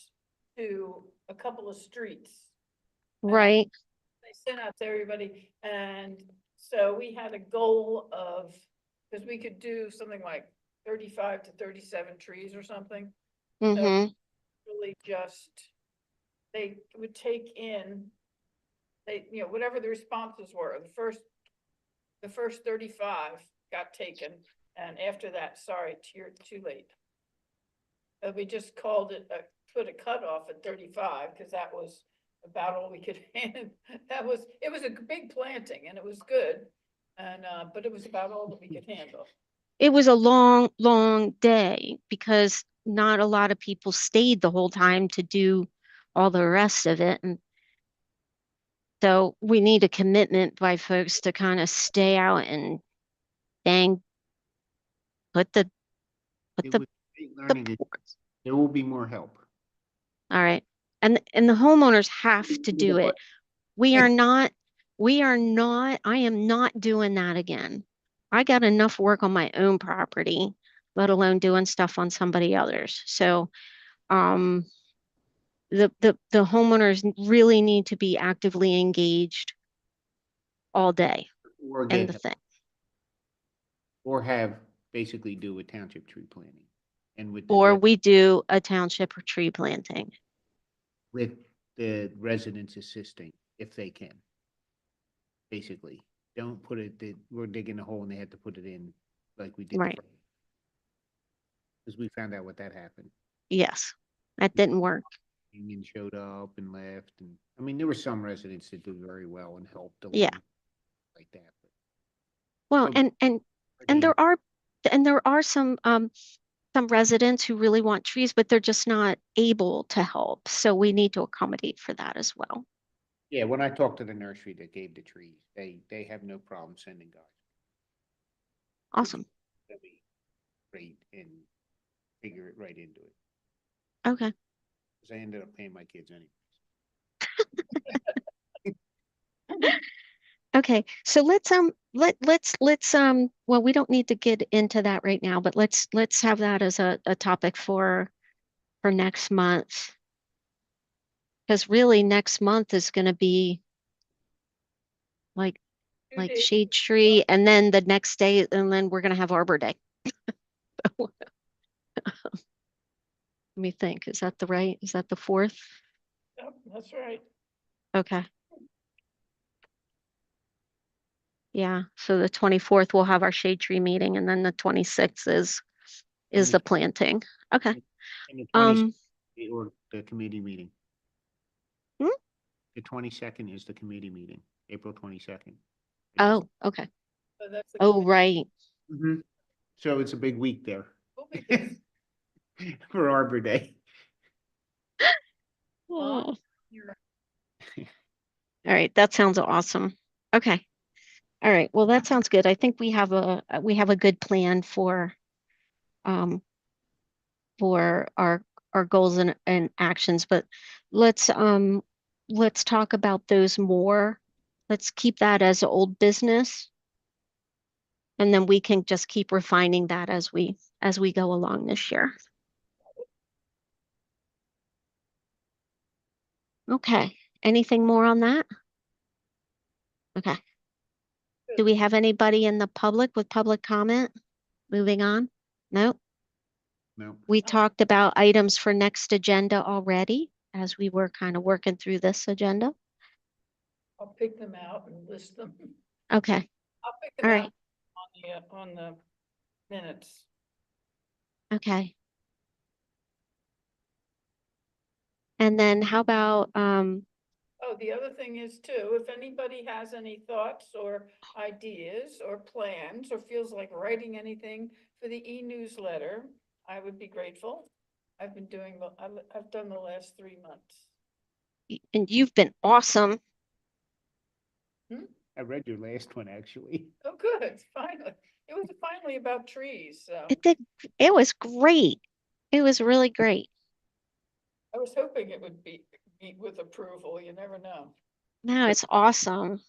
to a couple of streets. Right. They sent out to everybody, and so we had a goal of, because we could do something like 35 to 37 trees or something. Mm-hmm. Really just, they would take in, they, whatever the responses were, the first 35 got taken, and after that, sorry, you're too late. We just called it, put a cutoff at 35, because that was about all we could hand. It was a big planting, and it was good, and, but it was about all that we could handle. It was a long, long day because not a lot of people stayed the whole time to do all the rest of it. And so we need a commitment by folks to kind of stay out and dang, put the, put It the, was great the, learning. There will be more help. all right. And the homeowners have to do it. We are not, I am not doing that again. I got enough work on my own property, let alone doing stuff on somebody else's. So, um, the homeowners really need to be actively engaged all day Or in get, the thing. or have basically do with township tree planting and Or we do a township or tree planting. with the residents assisting if they can. Basically, don't put it that we're digging a hole and they have to put it in like we did. Right. Because we found out what that happened. Yes, that didn't work. Union showed up and left, and I mean, there were some residents that did very well and helped along Yeah. like that. Well, So, and again, there are some residents who really want trees, but they're just not able to help. So we need to accommodate for that as well. yeah, when I talked to the nursery that gave the trees, they have no problem sending guys. Awesome. That'd be great and figure it right into it. Okay. Because I ended up paying my kids anyway. Okay. So let's well, we don't need to get into that right now, but let's have that as a topic for next month. Because really next month is gonna be like 2 days. shade tree, and then the next day, and then we're gonna have Arbor Day. Let me think. Is that the 4th? Yep, that's right. Okay. Yeah. So the 24th we'll have our shade tree meeting, and then the 26th is the planting. Okay. And the 20 Um, or the committee meeting. Hmm? The 22nd is the committee meeting, April 22nd. oh, okay. So that's the Oh, committee. right. Mhm. So it's a big week there We'll be good. for Arbor Day. Oh. You're All right. That sounds awesome. Okay. All right. Well, that sounds good. I think we have a good plan um for our goals and actions, but let's um let's talk about those more. Let's keep that as old business. And then we can just keep refining that as we go along this year. Okay. Anything more on that? Okay. Do we have anybody in the public with public comment? Moving on? No. No, We talked about items for next agenda already as we were kind of working through this agenda. I'll pick them out and list them. Okay. I'll pick All them right. out on the minutes. Okay. And then how about Oh, the other thing is too, if anybody has any thoughts or ideas or plans or feels like writing anything for the e-newsletter, I would be grateful. I've been doing, I've done the last 3 months. and you've been awesome. I read your last one actually. Oh, good, finally. It was finally about trees, so It was great. It was really great. I was hoping it would meet with approval. You never know. No, it's awesome.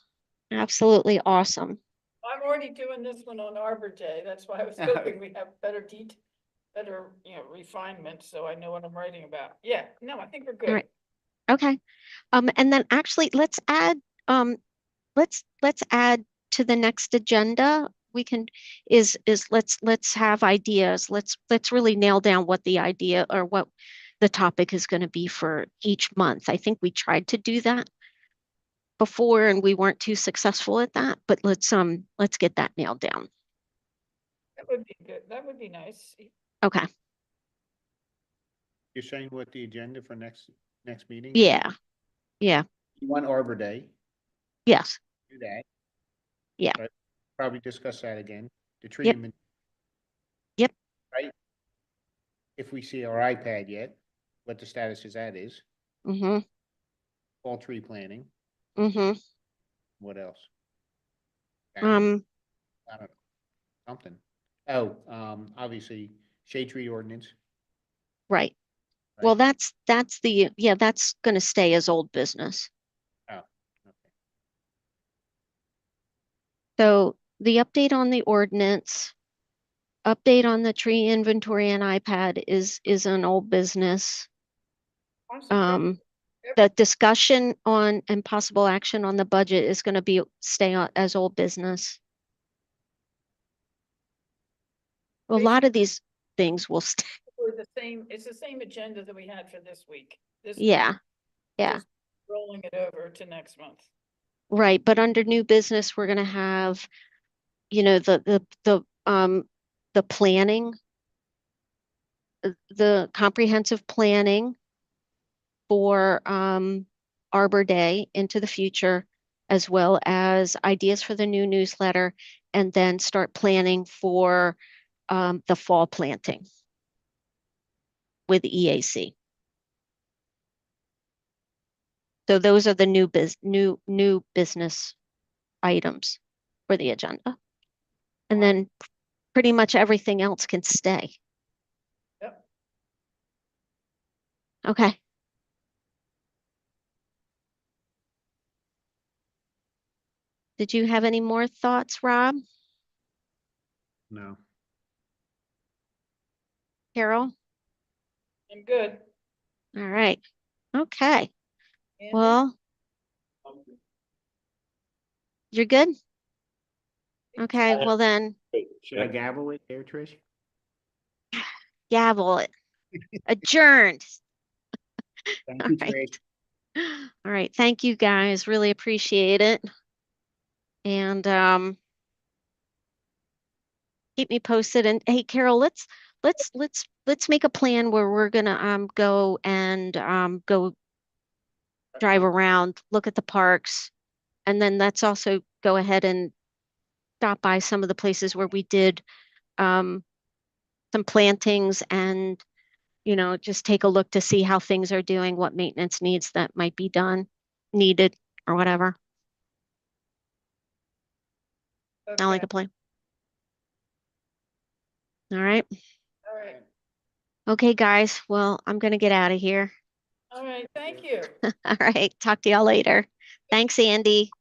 Absolutely awesome. I'm already doing this one on Arbor Day. That's why I was hoping we'd have better refinement, so I know what I'm writing about. Yeah, no, I think we're good. right. Okay. And then actually let's add to the next agenda. We can let's have ideas. Let's really nail down what the idea or what the topic is going to be for each month. I think we tried to do that before and we weren't too successful at that, but let's get that nailed down. That would be good. That would be nice. Okay. You're saying what the agenda for next meeting? Yeah. Yeah. You want Arbor Day, Yes. do that. Yeah. Right? Probably discuss that again, the tree. Yep. Yep. Right? If we see our iPad yet, what the status is that is, Mm-hmm. fall tree planting, Mm-hmm. what else? Um, I don't know, something. Oh, obviously shade tree ordinance. right. Right. Well, that's that's going to stay as old business. Oh, okay. So the update on the ordinance, update on the tree inventory and iPad is an old business. The discussion on and possible action on the budget is going to stay on as old business. A lot of these things will stay. It's the same agenda that we had for this week. Yeah. Yeah. Just rolling it over to next month. Right. But under new business, we're going to have, the planning, the comprehensive planning for Arbor Day into the future, as well as ideas for the new newsletter, and then start planning for the fall planting with EAC. So those are the new business items for the agenda. And then pretty much everything else can stay. Yep. Okay. Did you have any more thoughts, Rob? No. Carol? I'm good. All right. Okay. Andy? Well, you're good? Okay. Well then, Should I gavel it there, Trish? gavel it. Adjourned. Thank All you, right. Trish. All right. Thank you guys. Really appreciate it. And keep me posted. And hey, Carol, let's make a plan where we're gonna go and go drive around, look at the parks, and then let's also go ahead and stop by some of the places where we did some plantings and just take a look to see how things are doing, what maintenance needs that might be needed or whatever. I like Okay. a plan. All right. All right. Okay, guys. Well, I'm gonna get out of here. All right. Thank you. All right. Talk to y'all later. Thanks, Andy.